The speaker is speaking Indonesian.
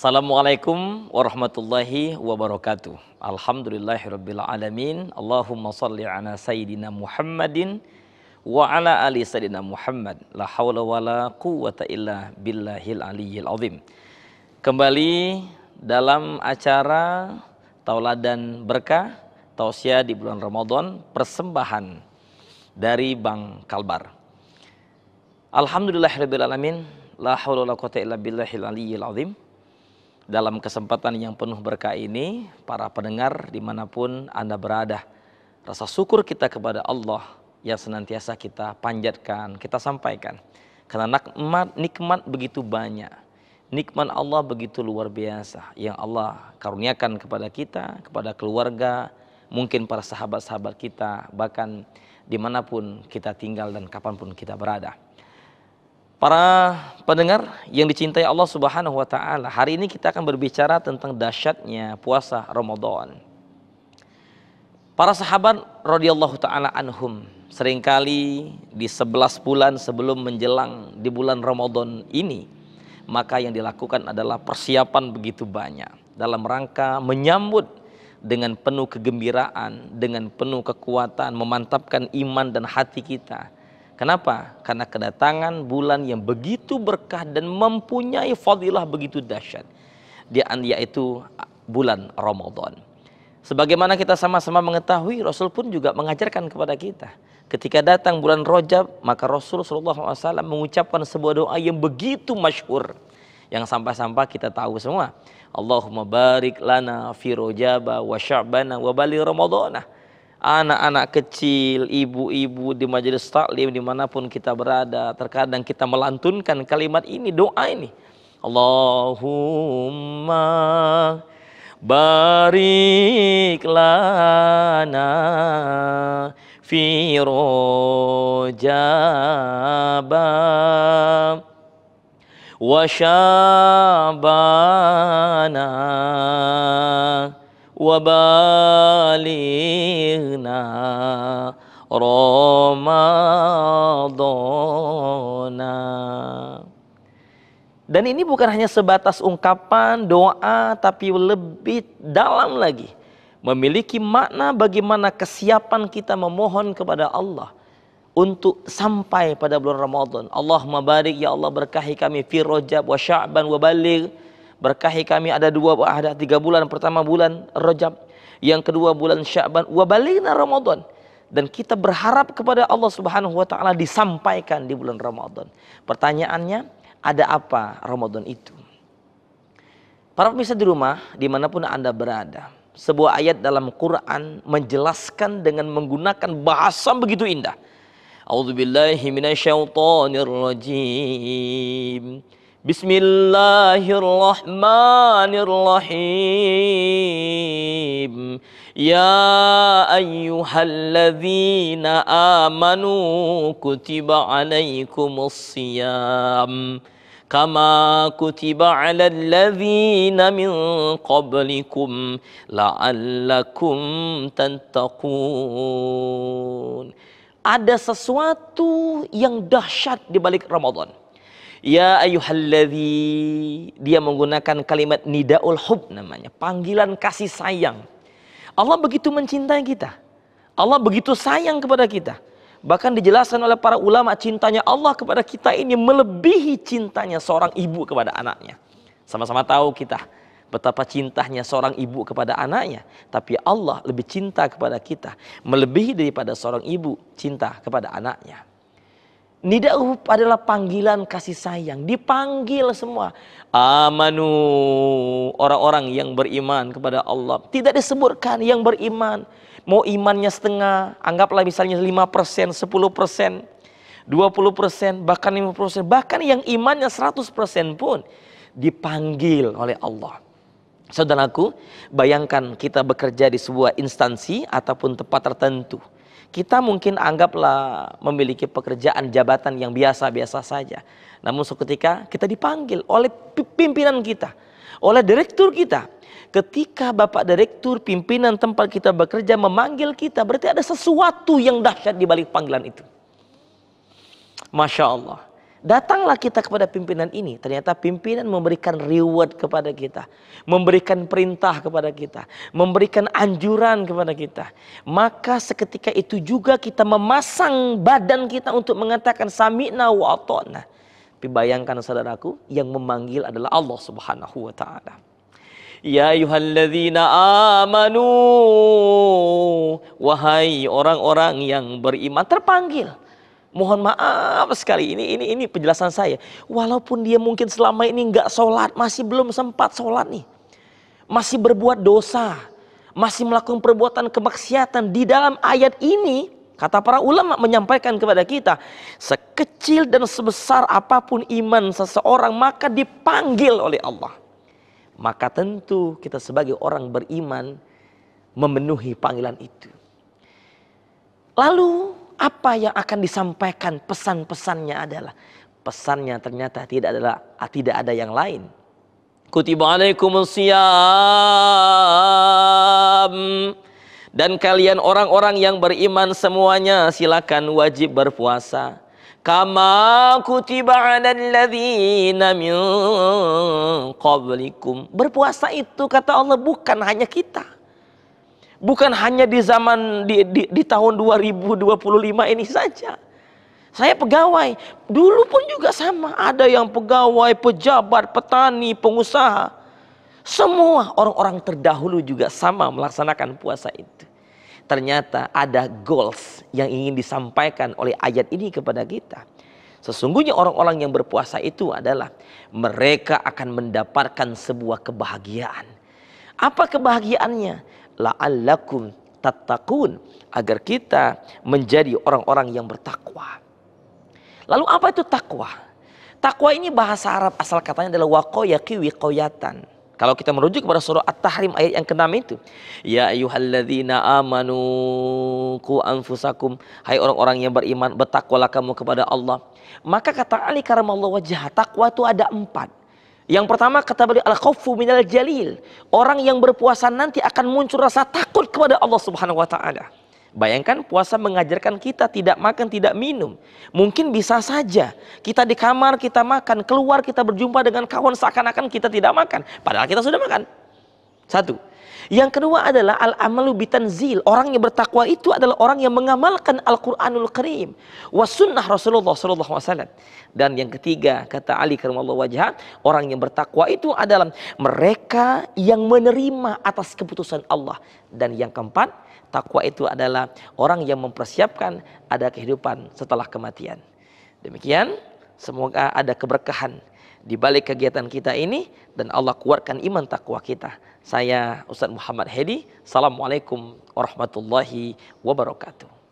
Assalamualaikum warahmatullahi wabarakatuh. Alhamdulillahirabbil alamin. Allahumma shalli ala sayyidina Muhammadin wa ala ali sayyidina Muhammad. La haula wala quwwata illa billahil aliyyil azim. Kembali dalam acara Tauladan Berkah Tausiah di bulan Ramadan, persembahan dari Bank Kalbar. Alhamdulillahirabbil alamin. La haula wala quwwata illa billahil aliyyil azim. Dalam kesempatan yang penuh berkah ini, para pendengar dimanapun Anda berada, rasa syukur kita kepada Allah yang senantiasa kita panjatkan, kita sampaikan. Karena nikmat begitu banyak, nikmat Allah begitu luar biasa yang Allah karuniakan kepada kita, kepada keluarga, mungkin para sahabat-sahabat kita, bahkan dimanapun kita tinggal dan kapanpun kita berada. Para pendengar yang dicintai Allah Subhanahu wa Ta'ala, hari ini kita akan berbicara tentang dahsyatnya puasa Ramadan. Para sahabat radhiyallahu ta'ala anhum seringkali di 11 bulan sebelum menjelang di bulan Ramadan ini, maka yang dilakukan adalah persiapan begitu banyak dalam rangka menyambut dengan penuh kegembiraan, dengan penuh kekuatan, memantapkan iman dan hati kita. Kenapa? Karena kedatangan bulan yang begitu berkah dan mempunyai fadilah begitu dahsyat. Yaitu bulan Ramadan. Sebagaimana kita sama-sama mengetahui, Rasul pun juga mengajarkan kepada kita. Ketika datang bulan Rajab, maka Rasul SAW mengucapkan sebuah doa yang begitu masyhur. Yang sampai-sampai kita tahu semua. Allahumma barik lana fi Rajaba wa Sya'bana wa bali Ramadana. Anak-anak kecil, ibu-ibu di majelis taklim dimanapun kita berada, terkadang kita melantunkan kalimat ini, doa ini. Allahumma barik lana fi Rajaba wa Sya'bana wa balighna Ramadana. Dan ini bukan hanya sebatas ungkapan doa, tapi lebih dalam lagi, memiliki makna bagaimana kesiapan kita memohon kepada Allah untuk sampai pada bulan Ramadan. Allahumma barik, ya Allah berkahi kami fi Rajab wa Sya'ban wa baligh. Berkahi kami ada 3 bulan. Pertama bulan Rajab, yang kedua bulan Sya'ban, wa balighna Ramadan. Dan kita berharap kepada Allah Subhanahu wa Ta'ala disampaikan di bulan Ramadan. Pertanyaannya, ada apa Ramadan itu? Para pemirsa di rumah, dimanapun Anda berada, sebuah ayat dalam Quran menjelaskan dengan menggunakan bahasa begitu indah. A'udzubillahi minasyaitonirrajim. Bismillahirrahmanirrahim. Ya ayyuhalladzina amanu kutiba alaikumusiyam kama kutiba alal ladzina min qablikum la'allakum tattaqun. Ada sesuatu yang dahsyat di balik Ramadan. Ya ayyuhalladzi, dia menggunakan kalimat nidaul hub namanya, panggilan kasih sayang. Allah begitu mencintai kita. Allah begitu sayang kepada kita. Bahkan dijelaskan oleh para ulama, cintanya Allah kepada kita ini melebihi cintanya seorang ibu kepada anaknya. Sama-sama tahu kita betapa cintanya seorang ibu kepada anaknya, tapi Allah lebih cinta kepada kita, melebihi daripada seorang ibu cinta kepada anaknya. Nida'u adalah panggilan kasih sayang. Dipanggil semua. Amanu, orang-orang yang beriman kepada Allah. Tidak disebutkan yang beriman. Mau imannya setengah, anggaplah misalnya 5%, 10%, 20%, bahkan 50%. Bahkan yang imannya 100% pun dipanggil oleh Allah. Saudaraku, bayangkan kita bekerja di sebuah instansi ataupun tempat tertentu. Kita mungkin anggaplah memiliki pekerjaan jabatan yang biasa-biasa saja. Namun seketika kita dipanggil oleh pimpinan kita, oleh direktur kita. Ketika Bapak Direktur pimpinan tempat kita bekerja memanggil kita, berarti ada sesuatu yang dahsyat di balik panggilan itu. Masya Allah. Datanglah kita kepada pimpinan ini. Ternyata pimpinan memberikan reward kepada kita. Memberikan perintah kepada kita. Memberikan anjuran kepada kita. Maka seketika itu juga kita memasang badan kita untuk mengatakan sami'na wa ata'na. Tapi bayangkan saudaraku, yang memanggil adalah Allah Subhanahu wa ta'ala. Ya ayyuhalladzina amanu, wahai orang-orang yang beriman, terpanggil. Mohon maaf sekali, ini penjelasan saya. Walaupun dia mungkin selama ini nggak sholat, masih belum sempat sholat nih, masih berbuat dosa, masih melakukan perbuatan kemaksiatan, di dalam ayat ini kata para ulama menyampaikan kepada kita, sekecil dan sebesar apapun iman seseorang, maka dipanggil oleh Allah. Maka tentu kita sebagai orang beriman memenuhi panggilan itu. Lalu apa yang akan disampaikan? Pesan-pesannya adalah, pesannya ternyata tidak ada yang lain. Kutiba alaikumus syiyam, dan kalian orang-orang yang beriman semuanya silakan wajib berpuasa. Kama kutiba 'alal ladzina min qablikum. Berpuasa itu kata Allah bukan hanya kita. Bukan hanya di zaman di tahun 2025 ini saja. Saya pegawai, dulu pun juga sama. Ada yang pegawai, pejabat, petani, pengusaha. Semua orang-orang terdahulu juga sama melaksanakan puasa itu. Ternyata ada goals yang ingin disampaikan oleh ayat ini kepada kita. Sesungguhnya orang-orang yang berpuasa itu adalah mereka akan mendapatkan sebuah kebahagiaan. Apa kebahagiaannya? La'allakum tattaqun, agar kita menjadi orang-orang yang bertakwa. Lalu apa itu takwa? Takwa ini bahasa Arab asal katanya adalah waqayaqi wiqayatan. Kalau kita merujuk kepada surah At-Tahrim ayat yang ke-6 itu, ya ayyuhalladzina amanu qu anfusakum, hai orang-orang yang beriman, bertakwalah kamu kepada Allah. Maka kata Ali karamallahu wajhah, takwa itu ada 4. Yang pertama kata beliau al-khaufu minal jalil. Orang yang berpuasa nanti akan muncul rasa takut kepada Allah Subhanahu wa taala. Bayangkan puasa mengajarkan kita tidak makan, tidak minum. Mungkin bisa saja kita di kamar kita makan, keluar kita berjumpa dengan kawan seakan-akan kita tidak makan, padahal kita sudah makan. Satu. Yang kedua adalah al-amalu bitanzil. Orang yang bertakwa itu adalah orang yang mengamalkan Al-Qur'anul Karim wa sunnah Rasulullah SAW. Dan yang ketiga kata Ali karamallahu wajhah, orang yang bertakwa itu adalah mereka yang menerima atas keputusan Allah. Dan yang keempat, takwa itu adalah orang yang mempersiapkan ada kehidupan setelah kematian. Demikian, semoga ada keberkahan di balik kegiatan kita ini dan Allah kuatkan iman takwa kita. Saya Ustaz Muhammad Hedi. Assalamualaikum warahmatullahi wabarakatuh.